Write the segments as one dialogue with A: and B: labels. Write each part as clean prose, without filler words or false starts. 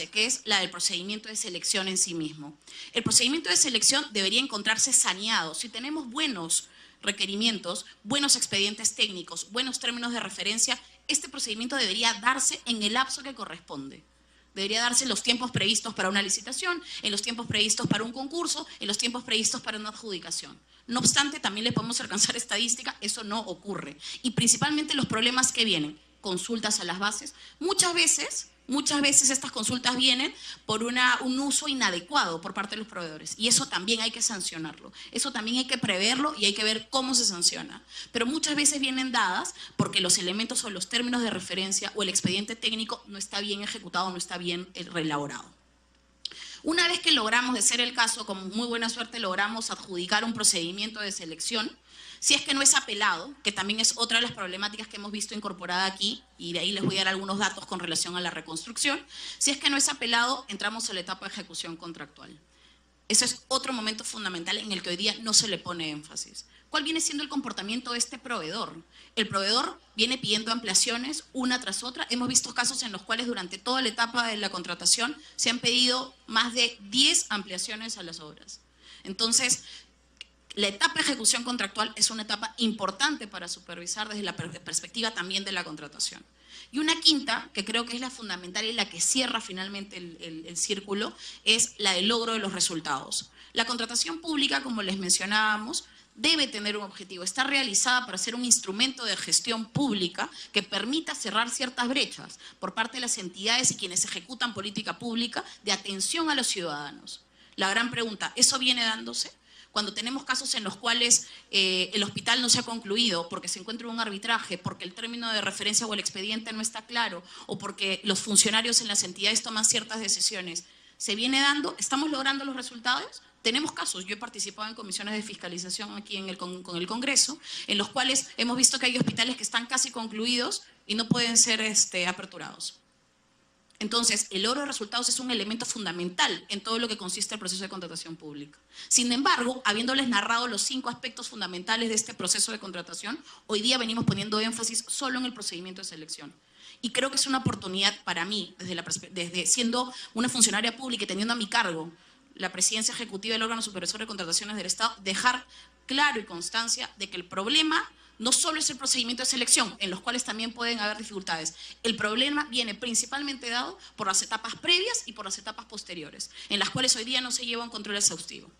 A: que es la del procedimiento de selección en sí mismo. El procedimiento de selección debería encontrarse saneado. Si tenemos buenos requerimientos, buenos expedientes técnicos, buenos términos de referencia, este procedimiento debería darse en el lapso que corresponde. Debería darse en los tiempos previstos para una licitación, en los tiempos previstos para un concurso, en los tiempos previstos para una adjudicación. No obstante, también le podemos alcanzar estadística, eso no ocurre. Y principalmente los problemas que vienen, consultas a las bases, muchas veces estas consultas vienen por un uso inadecuado por parte de los proveedores. Y eso también hay que sancionarlo. Eso también hay que preverlo y hay que ver cómo se sanciona. Pero muchas veces vienen dadas porque los elementos o los términos de referencia o el expediente técnico no está bien ejecutado, no está bien reelaborado. Una vez que logramos, de ser el caso, con muy buena suerte logramos adjudicar un procedimiento de selección, si es que no es apelado, que también es otra de las problemáticas que hemos visto incorporada aquí, y de ahí les voy a dar algunos datos con relación a la reconstrucción, si es que no es apelado, entramos a la etapa de ejecución contractual. Ese es otro momento fundamental en el que hoy día no se le pone énfasis. ¿Cuál viene siendo el comportamiento de este proveedor? El proveedor viene pidiendo ampliaciones una tras otra. Hemos visto casos en los cuales durante toda la etapa de la contratación se han pedido más de 10 ampliaciones a las obras. Entonces, la etapa de ejecución contractual es una etapa importante para supervisar desde la perspectiva también de la contratación. Y una quinta, que creo que es la fundamental y la que cierra finalmente el círculo, es la del logro de los resultados. La contratación pública, como les mencionábamos, debe tener un objetivo. Está realizada para ser un instrumento de gestión pública que permita cerrar ciertas brechas por parte de las entidades y quienes ejecutan política pública de atención a los ciudadanos. La gran pregunta, ¿eso viene dándose? Cuando tenemos casos en los cuales el hospital no se ha concluido porque se encuentra un arbitraje, porque el término de referencia o el expediente no está claro, o porque los funcionarios en las entidades toman ciertas decisiones, ¿se viene dando? ¿Estamos logrando los resultados? Tenemos casos, yo he participado en comisiones de fiscalización aquí con el Congreso, en los cuales hemos visto que hay hospitales que están casi concluidos y no pueden ser aperturados. Entonces, el logro de resultados es un elemento fundamental en todo lo que consiste el proceso de contratación pública. Sin embargo, habiéndoles narrado los 5 aspectos fundamentales de este proceso de contratación, hoy día venimos poniendo énfasis solo en el procedimiento de selección. Y creo que es una oportunidad para mí, desde siendo una funcionaria pública y teniendo a mi cargo la presidencia ejecutiva del órgano supervisor de contrataciones del Estado, dejar claro y constancia de que el problema no solo es el procedimiento de selección, en los cuales también pueden haber dificultades. El problema viene principalmente dado por las etapas previas y por las etapas posteriores, en las cuales hoy día no se lleva un control exhaustivo.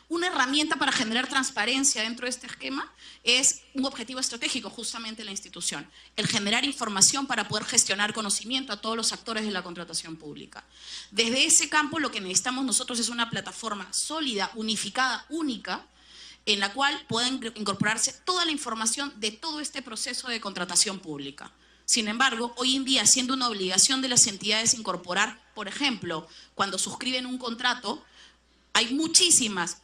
A: Una herramienta para generar transparencia dentro de este esquema es un objetivo estratégico justamente de la institución, el generar información para poder gestionar conocimiento a todos los actores de la contratación pública. Desde ese campo lo que necesitamos nosotros es una plataforma sólida, unificada, única, en la cual pueden incorporarse toda la información de todo este proceso de contratación pública. Sin embargo, hoy en día, siendo una obligación de las entidades incorporar, por ejemplo, cuando suscriben un contrato, hay muchísimas,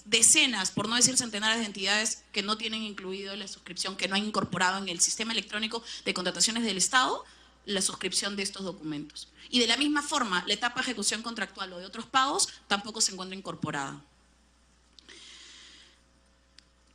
A: decenas, por no decir centenares de entidades que no tienen incluido la suscripción, que no han incorporado en el sistema electrónico de contrataciones del Estado la suscripción de estos documentos. Y de la misma forma, la etapa de ejecución contractual o de otros pagos tampoco se encuentra incorporada.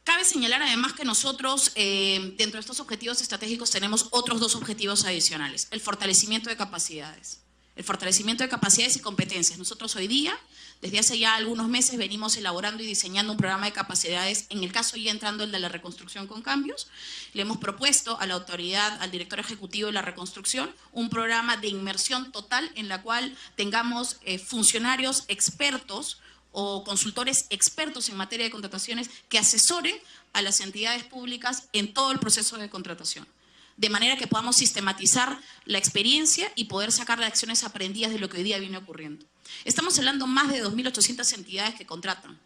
A: Cabe señalar además que nosotros, dentro de estos objetivos estratégicos, tenemos otros 2 objetivos adicionales. El fortalecimiento de capacidades. El fortalecimiento de capacidades y competencias. Nosotros hoy día, desde hace ya algunos meses, venimos elaborando y diseñando un programa de capacidades, en el caso ya entrando el de la reconstrucción con cambios. Le hemos propuesto a la autoridad, al director ejecutivo de la reconstrucción, un programa de inmersión total en la cual tengamos funcionarios expertos o consultores expertos en materia de contrataciones que asesoren a las entidades públicas en todo el proceso de contratación, de manera que podamos sistematizar la experiencia y poder sacar las acciones aprendidas de lo que hoy día viene ocurriendo. Estamos hablando más de 2.800 entidades que contratan.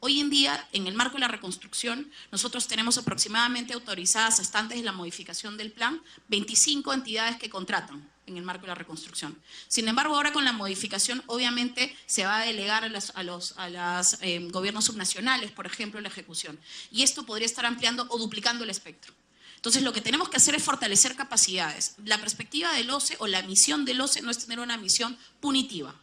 A: Hoy en día, en el marco de la reconstrucción, nosotros tenemos aproximadamente autorizadas hasta antes de la modificación del plan 25 entidades que contratan en el marco de la reconstrucción. Sin embargo, ahora con la modificación, obviamente, se va a delegar a los gobiernos subnacionales, por ejemplo, la ejecución. Y esto podría estar ampliando o duplicando el espectro. Entonces, lo que tenemos que hacer es fortalecer capacidades. La perspectiva del OCE o la misión del OCE no es tener una misión punitiva.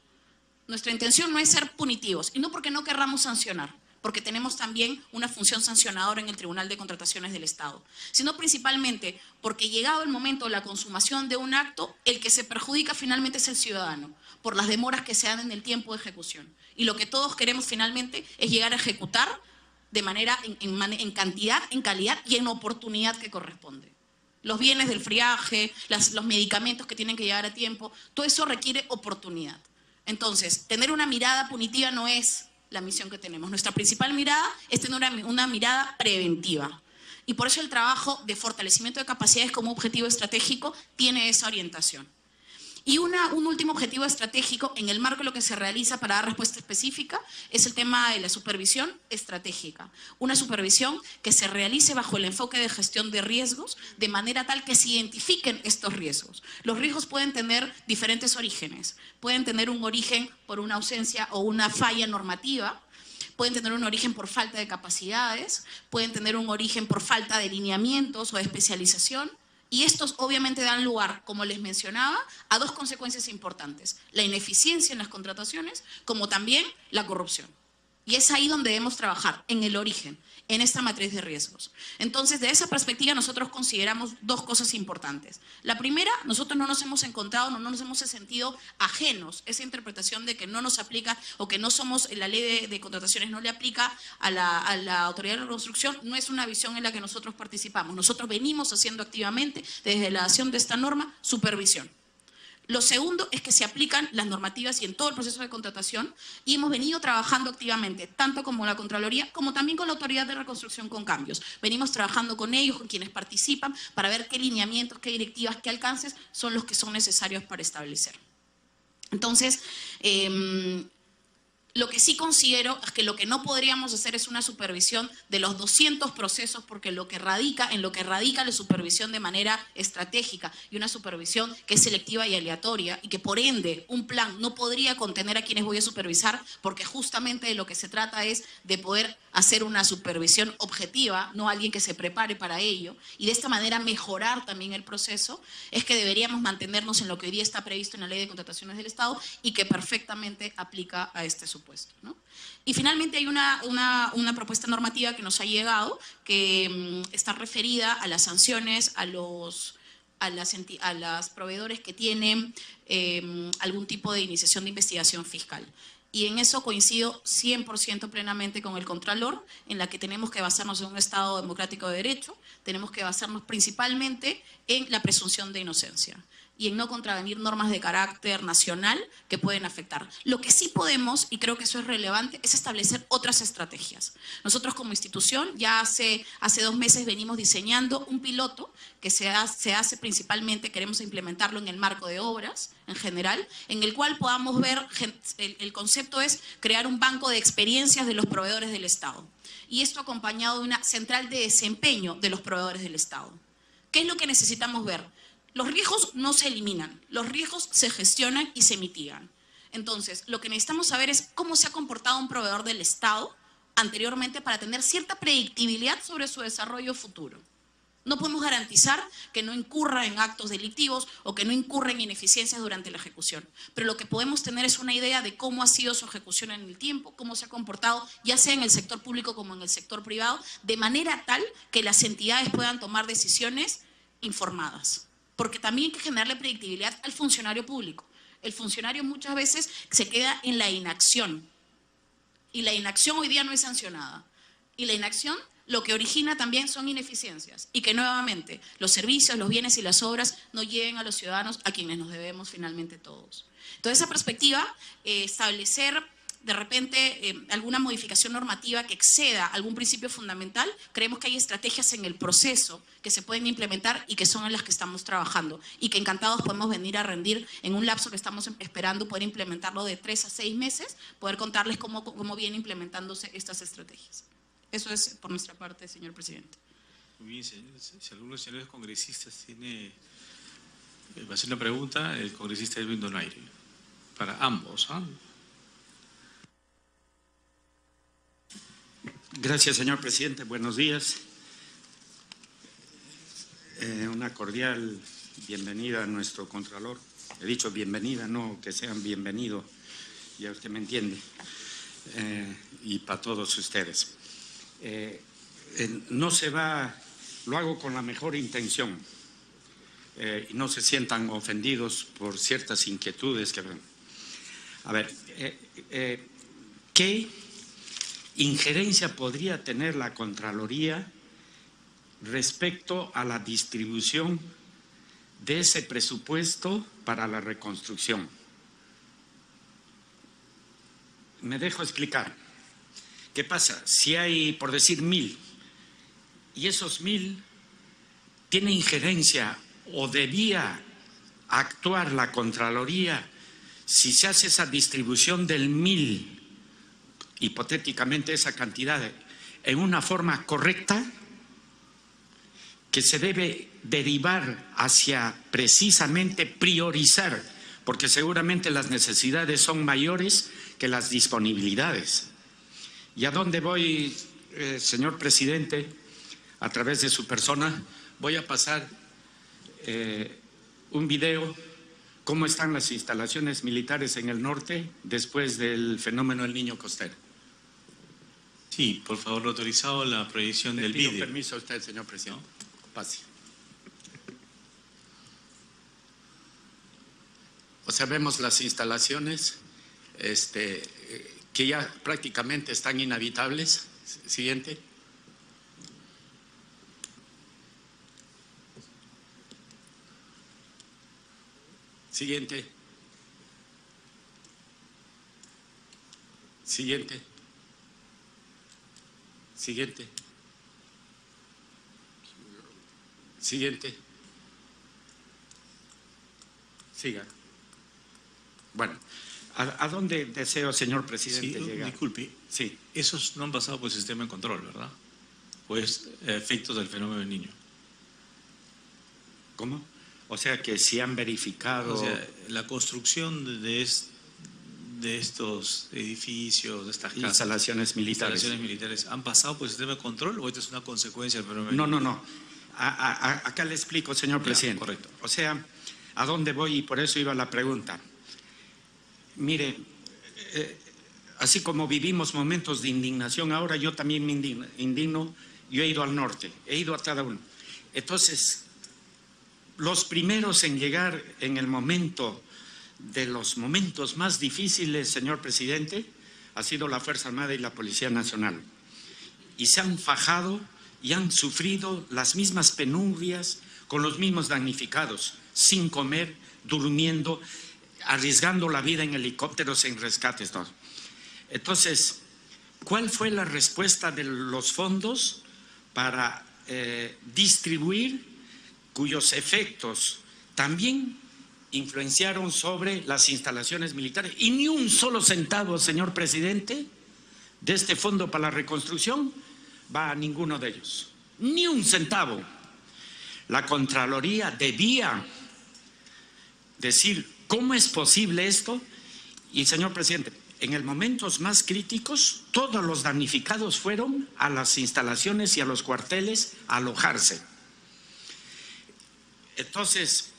A: Nuestra intención no es ser punitivos, y no porque no querramos sancionar, porque tenemos también una función sancionadora en el Tribunal de Contrataciones del Estado, sino principalmente porque llegado el momento de la consumación de un acto, el que se perjudica finalmente es el ciudadano, por las demoras que se dan en el tiempo de ejecución. Y lo que todos queremos finalmente es llegar a ejecutar de manera en cantidad, en calidad y en oportunidad que corresponde. Los bienes del friaje, los medicamentos que tienen que llegar a tiempo, todo eso requiere oportunidad. Entonces, tener una mirada punitiva no es la misión que tenemos. Nuestra principal mirada es tener una mirada preventiva. Y por eso el trabajo de fortalecimiento de capacidades como objetivo estratégico tiene esa orientación. Y un último objetivo estratégico en el marco de lo que se realiza para dar respuesta específica es el tema de la supervisión estratégica. Una supervisión que se realice bajo el enfoque de gestión de riesgos de manera tal que se identifiquen estos riesgos. Los riesgos pueden tener diferentes orígenes. Pueden tener un origen por una ausencia o una falla normativa, pueden tener un origen por falta de capacidades, pueden tener un origen por falta de lineamientos o de especialización. Y estos obviamente dan lugar, como les mencionaba, a dos consecuencias importantes. La ineficiencia en las contrataciones, como también la corrupción. Y es ahí donde debemos trabajar, en el origen, en esta matriz de riesgos. Entonces, de esa perspectiva, nosotros consideramos dos cosas importantes. La primera, nosotros no nos hemos encontrado, no nos hemos sentido ajenos. Esa interpretación de que no nos aplica o que no somos, la ley de contrataciones no le aplica a la Autoridad de Reconstrucción, no es una visión en la que nosotros participamos. Nosotros venimos haciendo activamente, desde la adopción de esta norma, supervisión. Lo segundo es que se aplican las normativas y en todo el proceso de contratación y hemos venido trabajando activamente, tanto como la Contraloría, como también con la Autoridad de Reconstrucción con Cambios. Venimos trabajando con ellos, con quienes participan, para ver qué lineamientos, qué directivas, qué alcances son los que son necesarios para establecer. Entonces, lo que sí considero es que lo que no podríamos hacer es una supervisión de los 200 procesos, porque en lo que radica la supervisión de manera estratégica y una supervisión que es selectiva y aleatoria y que por ende un plan no podría contener a quienes voy a supervisar, porque justamente de lo que se trata es de poder hacer una supervisión objetiva, no alguien que se prepare para ello, y de esta manera mejorar también el proceso, es que deberíamos mantenernos en lo que hoy día está previsto en la Ley de Contrataciones del Estado y que perfectamente aplica a este supuesto, ¿no? Y finalmente hay una propuesta normativa que nos ha llegado que está referida a las sanciones a los proveedores que tienen algún tipo de iniciación de investigación fiscal. Y en eso coincido 100% plenamente con el Contralor, en la que tenemos que basarnos en un Estado democrático de derecho, tenemos que basarnos principalmente en la presunción de inocencia y en no contravenir normas de carácter nacional que pueden afectar. Lo que sí podemos, y creo que eso es relevante, es establecer otras estrategias. Nosotros como institución ya hace 2 meses venimos diseñando un piloto que se hace principalmente, queremos implementarlo en el marco de obras en general, en el cual podamos ver, el concepto es crear un banco de experiencias de los proveedores del Estado. Y esto acompañado de una central de desempeño de los proveedores del Estado. ¿Qué es lo que necesitamos ver? Los riesgos no se eliminan, los riesgos se gestionan y se mitigan. Entonces, lo que necesitamos saber es cómo se ha comportado un proveedor del Estado anteriormente para tener cierta predictibilidad sobre su desarrollo futuro. No podemos garantizar que no incurra en actos delictivos o que no incurra en ineficiencias durante la ejecución. Pero lo que podemos tener es una idea de cómo ha sido su ejecución en el tiempo, cómo se ha comportado, ya sea en el sector público como en el sector privado, de manera tal que las entidades puedan tomar decisiones informadas. Porque también hay que generarle predictibilidad al funcionario público. El funcionario muchas veces se queda en la inacción. Y la inacción hoy día no es sancionada. Y la inacción lo que origina también son ineficiencias. Y que nuevamente los servicios, los bienes y las obras no lleguen a los ciudadanos a quienes nos debemos finalmente todos. Entonces, esa perspectiva, establecer de repente alguna modificación normativa que exceda algún principio fundamental, creemos que hay estrategias en el proceso que se pueden implementar y que son en las que estamos trabajando y que encantados podemos venir a rendir en un lapso que estamos esperando poder implementarlo de 3 a 6 meses, poder contarles cómo vienen implementándose estas estrategias. Eso es por nuestra parte, señor presidente.
B: Muy bien, señores. Si algunos señores congresistas va a hacer una pregunta, el congresista Edwin Donaire, para ambos, ¿ah?
C: Gracias, señor presidente. Buenos días. Una cordial bienvenida a nuestro Contralor. He dicho bienvenida, no que sean bienvenidos, ya usted me entiende. y para todos ustedes. No se va, lo hago con la mejor intención, y no se sientan ofendidos por ciertas inquietudes que ven. A ver, ¿qué injerencia podría tener la Contraloría respecto a la distribución de ese presupuesto para la reconstrucción? Me dejo explicar. ¿Qué pasa? Si hay, por decir, 1000, y esos 1000 tiene injerencia o debía actuar la Contraloría si se hace esa distribución del 1000, hipotéticamente esa cantidad, en una forma correcta, que se debe derivar hacia precisamente priorizar, porque seguramente las necesidades son mayores que las disponibilidades. ¿Y a dónde voy, señor presidente? A través de su persona voy a pasar un video, cómo están las instalaciones militares en el norte después del fenómeno del Niño Costero.
B: Sí, por favor, autorizado la proyección del
C: Le pido
B: vídeo.
C: permiso a usted, señor presidente. Pase. O sea, vemos las instalaciones que ya prácticamente están inhabitables. Siguiente. Siguiente. Siguiente. Siguiente. Siguiente. Siga. Bueno, ¿a dónde deseo, señor presidente,
B: Sí,
C: llegar?
B: disculpe,
C: Sí.
B: esos no han pasado por el sistema de control, ¿verdad? Pues efectos del fenómeno del niño.
C: ¿Cómo? O sea que si han verificado…
B: O sea, la construcción de estos edificios, de estas casas,
C: instalaciones militares.
B: instalaciones militares, ¿han pasado por el sistema de control o esta es una consecuencia del fenómeno del
C: No,
B: niño?
C: no, no. Acá le explico, señor presidente.
B: Correcto.
C: O sea, ¿a dónde voy? Y por eso iba la pregunta. Mire, así como vivimos momentos de indignación, ahora yo también me indigno. Yo he ido al norte, he ido a cada uno. Entonces, los primeros en llegar en el momento de los momentos más difíciles, señor presidente, ha sido la Fuerza Armada y la Policía Nacional. Y se han fajado y han sufrido las mismas penurias con los mismos damnificados, sin comer, durmiendo, arriesgando la vida en helicópteros, en rescates. ¿No? Entonces, ¿cuál fue la respuesta de los fondos para distribuir, cuyos efectos también influenciaron sobre las instalaciones militares? Y ni un solo centavo, señor presidente, de este fondo para la reconstrucción va a ninguno de ellos. Ni un centavo. La Contraloría debía decir cómo es posible esto. Y, señor presidente, en el momentos más críticos, todos los damnificados fueron a las instalaciones y a los cuarteles a alojarse. Entonces,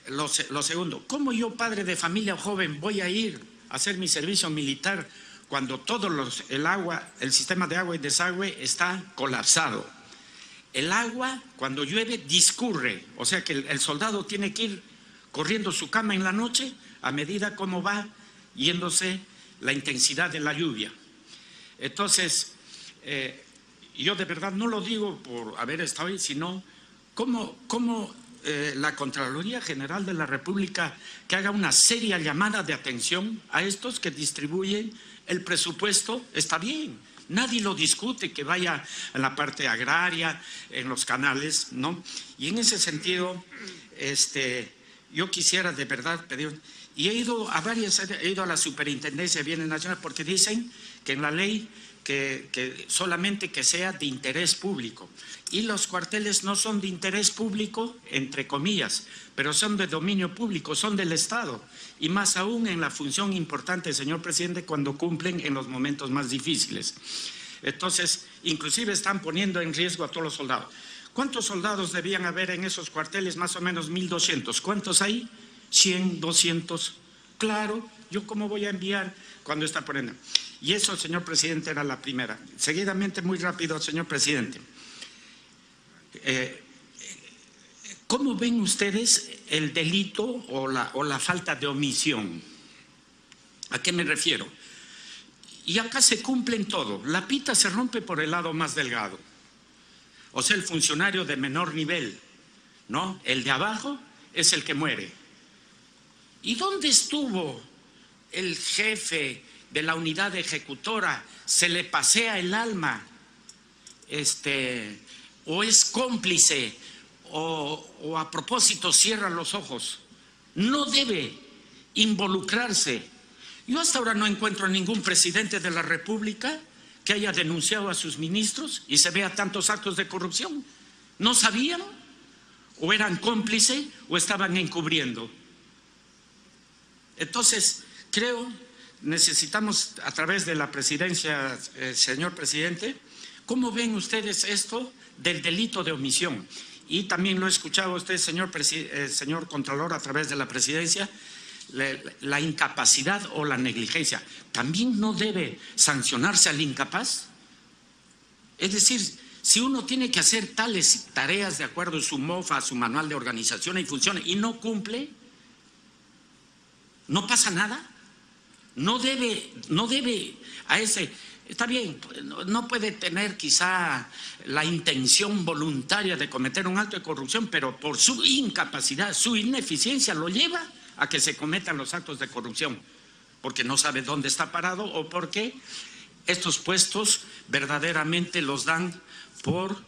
C: lo segundo, ¿cómo yo, padre de familia joven, voy a ir a hacer mi servicio militar cuando el sistema de agua y desagüe está colapsado? El agua, cuando llueve, discurre, o sea que el soldado tiene que ir corriendo su cama en la noche a medida como va yéndose la intensidad de la lluvia. Entonces, yo de verdad no lo digo por haber estado ahí, sino cómo la Contraloría General de la República que haga una seria llamada de atención a estos que distribuyen el presupuesto. Está bien, nadie lo discute, que vaya en la parte agraria, en los canales, ¿no? Y en ese sentido, yo quisiera de verdad pedir, y he ido a la Superintendencia de Bienes Nacionales, porque dicen que en la ley que solamente que sea de interés público. Y los cuarteles no son de interés público, entre comillas, pero son de dominio público, son del Estado. Y más aún en la función importante, señor presidente, cuando cumplen en los momentos más difíciles. Entonces, inclusive están poniendo en riesgo a todos los soldados. ¿Cuántos soldados debían haber en esos cuarteles? Más o menos 1.200. ¿Cuántos hay? 100, 200. Claro, ¿yo cómo voy a enviar cuando está poniendo? Y eso, señor presidente, era la primera. Seguidamente, muy rápido, señor presidente. ¿Cómo ven ustedes el delito o la falta de omisión? ¿A qué me refiero? Y acá se cumplen todo. La pita se rompe por el lado más delgado. O sea, el funcionario de menor nivel, ¿no? El de abajo es el que muere. ¿Y dónde estuvo el jefe de la unidad ejecutora? Se le pasea el alma, o es cómplice, o a propósito cierra los ojos. No debe involucrarse. Yo hasta ahora no encuentro a ningún presidente de la República que haya denunciado a sus ministros y se vea tantos actos de corrupción. ¿No sabían? ¿O eran cómplices o estaban encubriendo? Entonces, creo, necesitamos a través de la presidencia, señor presidente, ¿cómo ven ustedes esto del delito de omisión? Y también lo he escuchado a usted, señor Contralor, a través de la presidencia, la incapacidad o la negligencia. ¿También no debe sancionarse al incapaz? Es decir, si uno tiene que hacer tales tareas de acuerdo a su MOFA, a su manual de organización y funciones, y no cumple, ¿no pasa nada? No debe a ese... Está bien, no puede tener quizá la intención voluntaria de cometer un acto de corrupción, pero por su incapacidad, su ineficiencia lo lleva a que se cometan los actos de corrupción, porque no sabe dónde está parado o porque estos puestos verdaderamente los dan por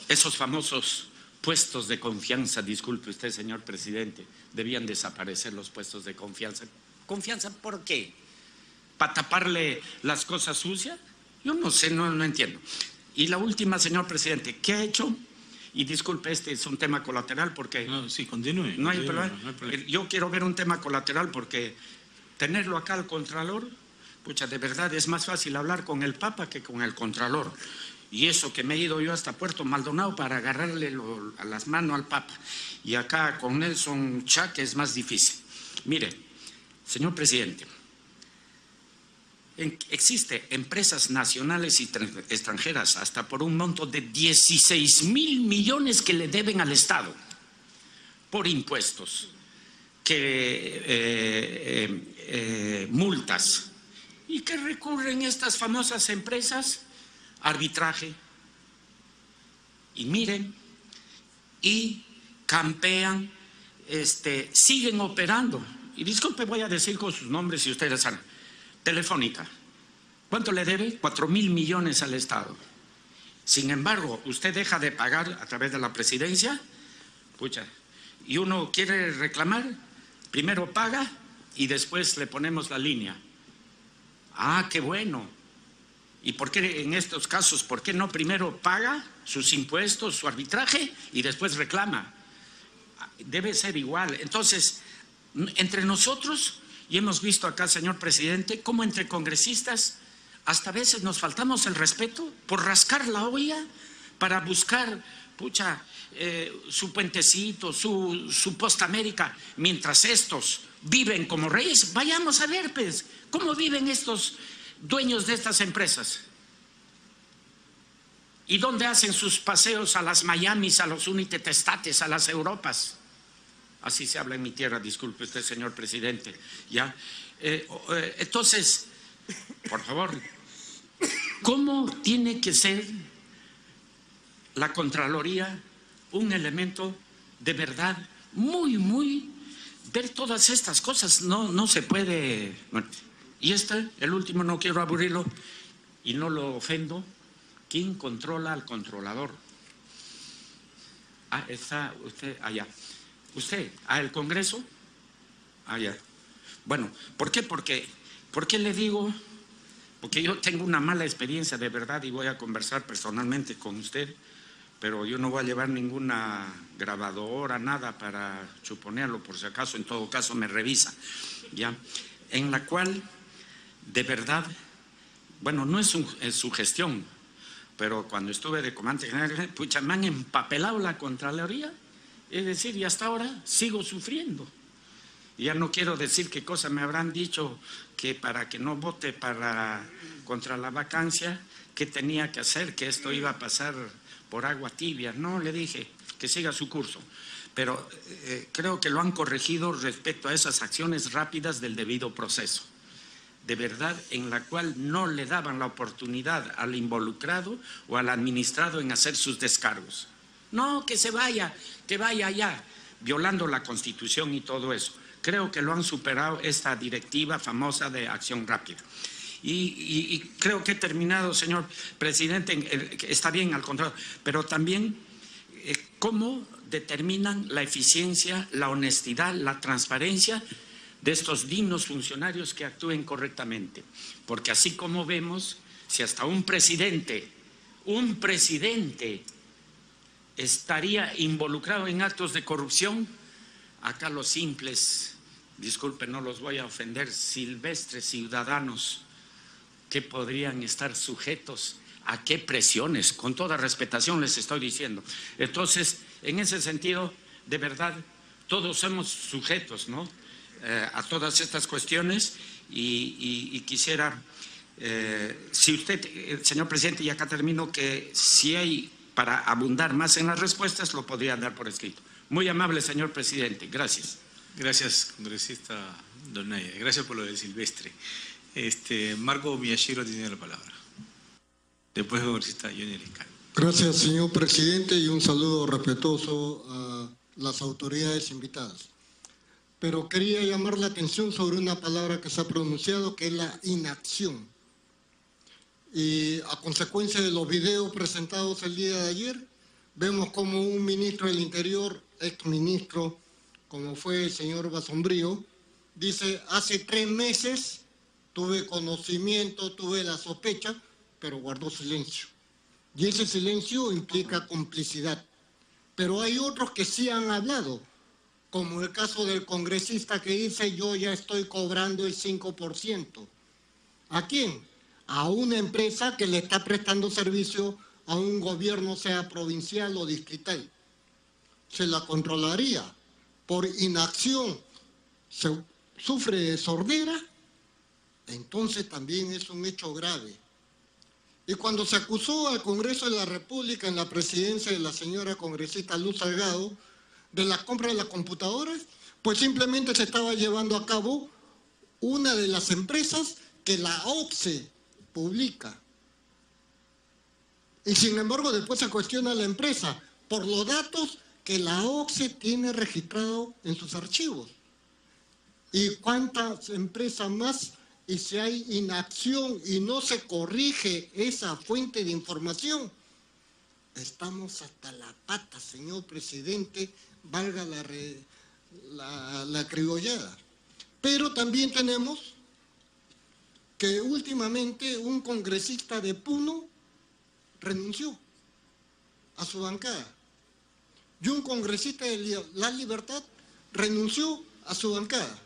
C: esos famosos puestos de confianza. Disculpe usted, señor presidente, debían desaparecer los puestos de confianza. ¿Confianza por qué? ¿Para taparle las cosas sucias? Yo no sé, no entiendo. Y la última, señor presidente, ¿qué ha hecho? Y disculpe, este es un tema colateral porque...
B: No, sí, continúe.
C: No hay problema. Yo quiero ver un tema colateral porque tenerlo acá al Contralor, pucha, de verdad es más fácil hablar con el Papa que con el Contralor. Y eso que me he ido yo hasta Puerto Maldonado para agarrarle a las manos al Papa. Y acá con Nelson Chaque es más difícil. Mire, señor presidente, existe empresas nacionales y extranjeras hasta por un monto de 16.000 millones que le deben al Estado por impuestos, multas. ¿Y qué recurren estas famosas empresas? Arbitraje. Y miren, y campean, siguen operando. Y disculpe, voy a decir con sus nombres si ustedes saben. Telefónica, ¿cuánto le debe? 4.000 millones al Estado. Sin embargo, usted deja de pagar a través de la presidencia, pucha, y uno quiere reclamar, primero paga y después le ponemos la línea. Ah, qué bueno. ¿Y por qué en estos casos, por qué no primero paga sus impuestos, su arbitraje y después reclama? Debe ser igual. Entonces, entre nosotros... Y hemos visto acá, señor presidente, cómo entre congresistas hasta a veces nos faltamos el respeto por rascar la olla para buscar, pucha, su puentecito, su Postamérica, mientras estos viven como reyes. Vayamos a ver, pues, cómo viven estos dueños de estas empresas. ¿Y dónde hacen sus paseos a las Miamis, a los Unitestates, a las Europas? Así se habla en mi tierra, disculpe usted, señor presidente. ¿Ya? Entonces, por favor, ¿cómo tiene que ser la Contraloría un elemento de verdad muy, ver todas estas cosas? No se puede. Bueno, y el último, no quiero aburrirlo y no lo ofendo. ¿Quién controla al controlador? Ah, está usted allá. ¿Usted? ¿Al Congreso? Ya. Bueno, ¿por qué? ¿Por qué le digo? Porque yo tengo una mala experiencia de verdad y voy a conversar personalmente con usted, pero yo no voy a llevar ninguna grabadora, nada para chuponearlo, por si acaso, en todo caso me revisa, ¿ya? En la cual, de verdad, bueno, no es su gestión, pero cuando estuve de comandante general, pucha, me han empapelado la Contraloría Es decir, y hasta ahora sigo sufriendo. Ya no quiero decir qué cosas me habrán dicho que para que no vote contra la vacancia, qué tenía que hacer, que esto iba a pasar por agua tibia. No, le dije que siga su curso. Pero creo que lo han corregido respecto a esas acciones rápidas del debido proceso. De verdad, en la cual no le daban la oportunidad al involucrado o al administrado en hacer sus descargos. No, que se vaya, que vaya allá, violando la Constitución y todo eso. Creo que lo han superado esta directiva famosa de acción rápida. Y creo que he terminado, señor presidente, está bien al contrario, pero también cómo determinan la eficiencia, la honestidad, la transparencia de estos dignos funcionarios que actúen correctamente. Porque así como vemos, si hasta un presidente estaría involucrado en actos de corrupción, acá los simples, disculpen, no los voy a ofender, silvestres ciudadanos que podrían estar sujetos a qué presiones, con toda respetación les estoy diciendo. Entonces, en ese sentido, de verdad, todos somos sujetos, ¿no?, a todas estas cuestiones y quisiera, si usted, señor presidente, y acá termino, que si hay para abundar más en las respuestas, lo podría dar por escrito. Muy amable, señor presidente. Gracias.
B: Gracias, congresista Donaire. Gracias por lo del silvestre. Marco Miyashiro tiene la palabra. Después, congresista Johnny Lescano.
D: Gracias, señor presidente, y un saludo respetuoso a las autoridades invitadas. Pero quería llamar la atención sobre una palabra que se ha pronunciado, que es la inacción. Y a consecuencia de los videos presentados el día de ayer, vemos como un ministro del Interior, exministro, como fue el señor Basombrío, dice: hace 3 meses tuve conocimiento, tuve la sospecha, pero guardó silencio. Y ese silencio implica complicidad. Pero hay otros que sí han hablado, como el caso del congresista que dice: yo ya estoy cobrando el 5%. ¿A quién? A una empresa que le está prestando servicio a un gobierno, sea provincial o distrital. Se la controlaría. Por inacción se sufre de sordera, entonces también es un hecho grave. Y cuando se acusó al Congreso de la República en la presidencia de la señora congresista Luz Salgado de la compra de las computadoras, pues simplemente se estaba llevando a cabo una de las empresas que la OCSE publica. Y sin embargo después se cuestiona a la empresa por los datos que la OCSE tiene registrado en sus archivos. ¿Y cuántas empresas más? Y si hay inacción y no se corrige esa fuente de información, estamos hasta la pata, señor presidente, valga la criollada. Pero también tenemos que últimamente un congresista de Puno renunció a su bancada. Y un congresista de La Libertad renunció a su bancada.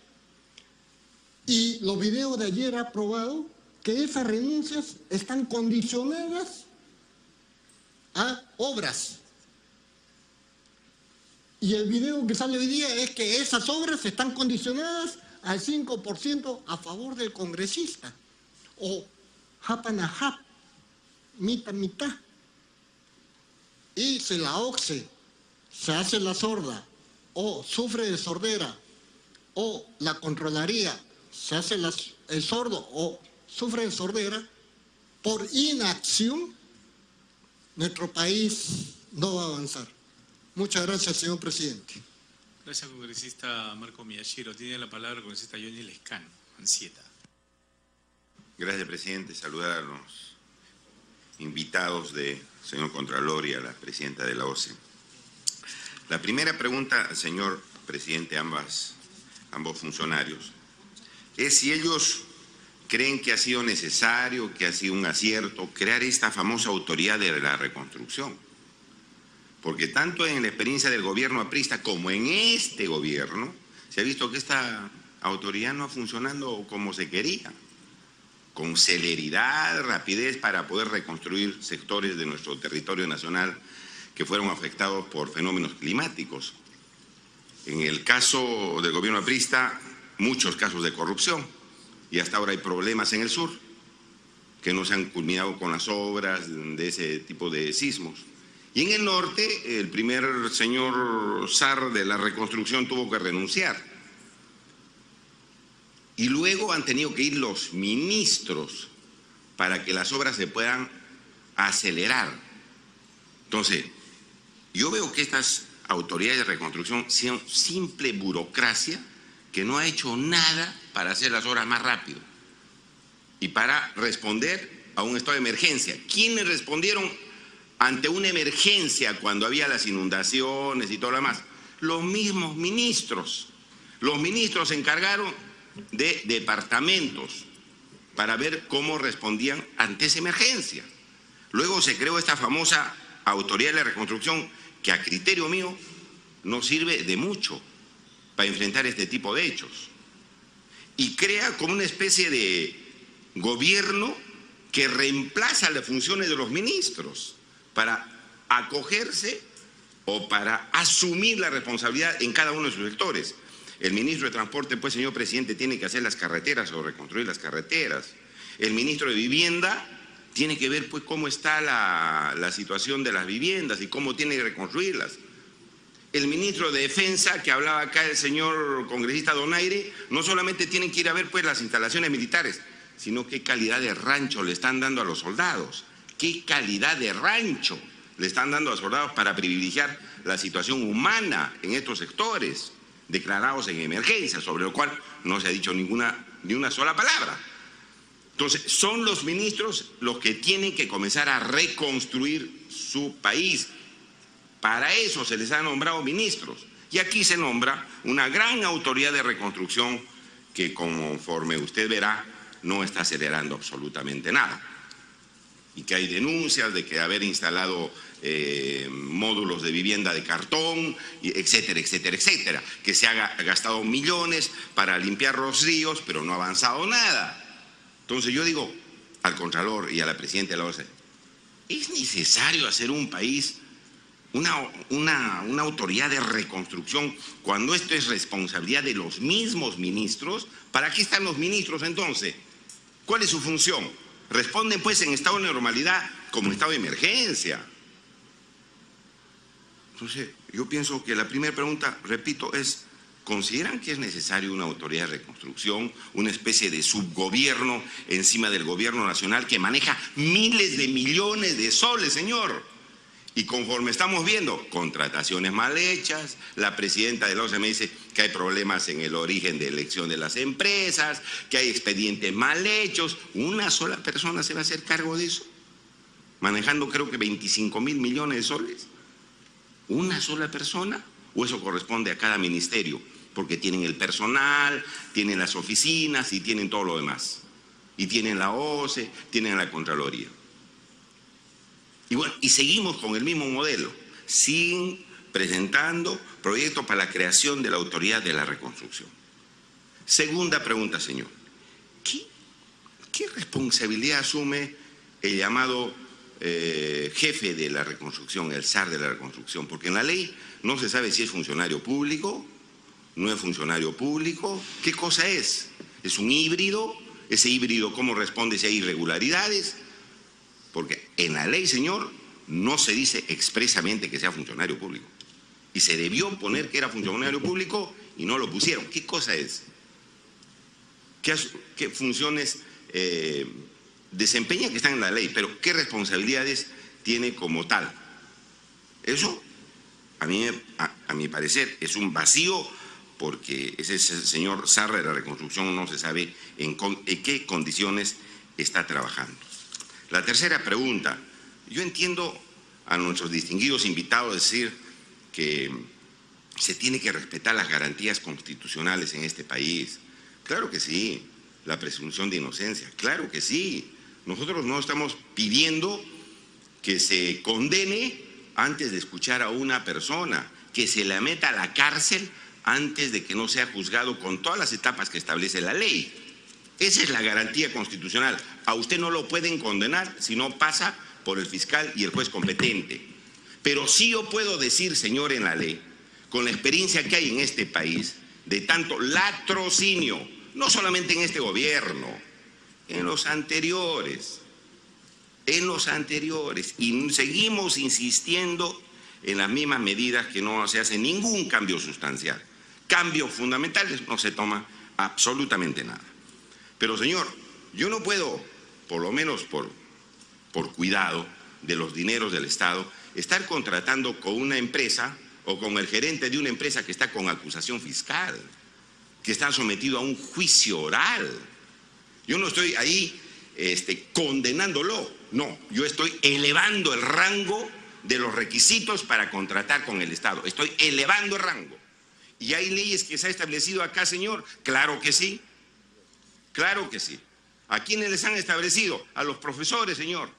D: Y los videos de ayer han probado que esas renuncias están condicionadas a obras. Y el video que sale hoy día es que esas obras están condicionadas al 5% a favor del congresista. O hapan a hap, mitad, mitad. Y si la OCSE se hace la sorda, o sufre de sordera, o la Contraloría se hace el sordo o sufre de sordera, por inacción, nuestro país no va a avanzar. Muchas gracias, señor presidente.
B: Gracias, congresista Marco Miyashiro. Tiene la palabra el congresista Johnny Lescano, Ansieta.
E: Gracias, presidente. Saludar a los invitados del señor Contralor y a la presidenta de la OCSE. La primera pregunta, señor presidente, ambos funcionarios, es si ellos creen que ha sido necesario, que ha sido un acierto crear esta famosa autoridad de la reconstrucción. Porque tanto en la experiencia del gobierno aprista como en este gobierno se ha visto que esta autoridad no ha funcionado como se quería, con celeridad, rapidez para poder reconstruir sectores de nuestro territorio nacional que fueron afectados por fenómenos climáticos. En el caso del gobierno aprista, muchos casos de corrupción, y hasta ahora hay problemas en el sur, que no se han culminado con las obras de ese tipo de sismos. Y en el norte, el primer señor zar de la reconstrucción tuvo que renunciar. Y luego han tenido que ir los ministros para que las obras se puedan acelerar. Entonces, yo veo que estas autoridades de reconstrucción son simple burocracia que no ha hecho nada para hacer las obras más rápido y para responder a un estado de emergencia. ¿Quiénes respondieron ante una emergencia cuando había las inundaciones y todo lo demás? Los mismos ministros. Los ministros se encargaron de departamentos para ver cómo respondían ante esa emergencia. Luego se creó esta famosa autoridad de la reconstrucción que a criterio mío no sirve de mucho para enfrentar este tipo de hechos. Y crea como una especie de gobierno que reemplaza las funciones de los ministros para acogerse o para asumir la responsabilidad en cada uno de sus sectores. El ministro de Transporte, pues, señor presidente, tiene que hacer las carreteras o reconstruir las carreteras. El ministro de Vivienda tiene que ver, pues, cómo está la situación de las viviendas y cómo tiene que reconstruirlas. El ministro de Defensa, que hablaba acá el señor congresista Donaire, no solamente tiene que ir a ver, pues, las instalaciones militares, sino qué calidad de rancho le están dando a los soldados, qué calidad de rancho le están dando a los soldados para privilegiar la situación humana en estos sectores declarados en emergencia, sobre lo cual no se ha dicho ni una sola palabra. Entonces, son los ministros los que tienen que comenzar a reconstruir su país. Para eso se les ha nombrado ministros. Y aquí se nombra una gran autoridad de reconstrucción que, conforme usted verá, no está acelerando absolutamente nada. Y que hay denuncias de que haber instalado módulos de vivienda de cartón, etcétera, etcétera, etcétera. Que se ha gastado millones para limpiar los ríos, pero no ha avanzado nada. Entonces yo digo al Contralor y a la Presidenta de la OCDE, ¿es necesario hacer un país, una autoridad de reconstrucción cuando esto es responsabilidad de los mismos ministros? ¿Para qué están los ministros entonces? ¿Cuál es su función? Responden, pues, en estado de normalidad como estado de emergencia. Entonces, yo pienso que la primera pregunta, repito, es: ¿consideran que es necesario una autoridad de reconstrucción, una especie de subgobierno encima del gobierno nacional que maneja miles de millones de soles, señor? Y conforme estamos viendo, contrataciones mal hechas, la presidenta de la OCDE me dice que hay problemas en el origen de elección de las empresas, que hay expedientes mal hechos. ¿Una sola persona se va a hacer cargo de eso? Manejando, creo que 25.000 millones de soles. ¿Una sola persona? ¿O eso corresponde a cada ministerio? Porque tienen el personal, tienen las oficinas y tienen todo lo demás. Y tienen la OCE, tienen la Contraloría. Y bueno, y seguimos con el mismo modelo, siguen presentando proyectos para la creación de la autoridad de la reconstrucción. Segunda pregunta, señor. ¿Qué responsabilidad asume el llamado jefe de la reconstrucción, el zar de la reconstrucción? Porque en la ley no se sabe si es funcionario público, no es funcionario público. ¿Qué cosa es? ¿Es un híbrido? ¿Ese híbrido cómo responde si hay irregularidades? Porque en la ley, señor, no se dice expresamente que sea funcionario público. Y se debió poner que era funcionario público y no lo pusieron. ¿Qué cosa es? ¿Qué funciones desempeña que están en la ley? Pero ¿qué responsabilidades tiene como tal? Eso, a mi parecer, es un vacío, porque ese señor zar de la reconstrucción no se sabe en qué condiciones está trabajando. La tercera pregunta: yo entiendo a nuestros distinguidos invitados decir que se tiene que respetar las garantías constitucionales en este país. Claro que sí, la presunción de inocencia, claro que sí. Nosotros no estamos pidiendo que se condene antes de escuchar a una persona, que se la meta a la cárcel antes de que no sea juzgado con todas las etapas que establece la ley. Esa es la garantía constitucional. A usted no lo pueden condenar si no pasa por el fiscal y el juez competente. Pero sí yo puedo decir, señor, en la ley, con la experiencia que hay en este país de tanto latrocinio, no solamente en este gobierno, en los anteriores, y seguimos insistiendo en las mismas medidas que no se hace ningún cambio sustancial. Cambios fundamentales no se toma absolutamente nada. Pero señor, yo no puedo, por lo menos por cuidado de los dineros del Estado, estar contratando con una empresa o con el gerente de una empresa que está con acusación fiscal, que está sometido a un juicio oral. Yo no estoy ahí condenándolo, no, yo estoy elevando el rango de los requisitos para contratar con el Estado, estoy elevando el rango. ¿Y hay leyes que se ha establecido acá, señor? Claro que sí, claro que sí. ¿A quiénes les han establecido? A los profesores, señor.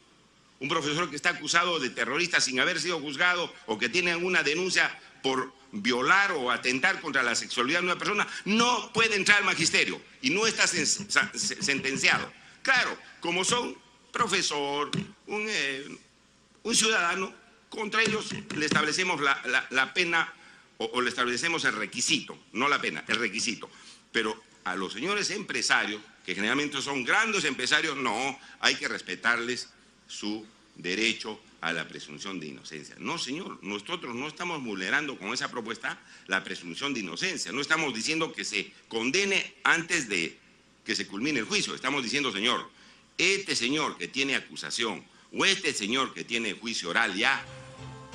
E: Un profesor que está acusado de terrorista sin haber sido juzgado o que tiene alguna denuncia por violar o atentar contra la sexualidad de una persona, no puede entrar al magisterio y no está sentenciado. Claro, como son profesor, un ciudadano, contra ellos le establecemos la pena o le establecemos el requisito, no la pena, el requisito. Pero a los señores empresarios, que generalmente son grandes empresarios, no, hay que respetarles su derecho a la presunción de inocencia. No, señor, nosotros no estamos vulnerando con esa propuesta la presunción de inocencia. No estamos diciendo que se condene antes de que se culmine el juicio. Estamos diciendo, señor, este señor que tiene acusación o este señor que tiene juicio oral ya,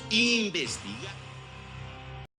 E: investiga.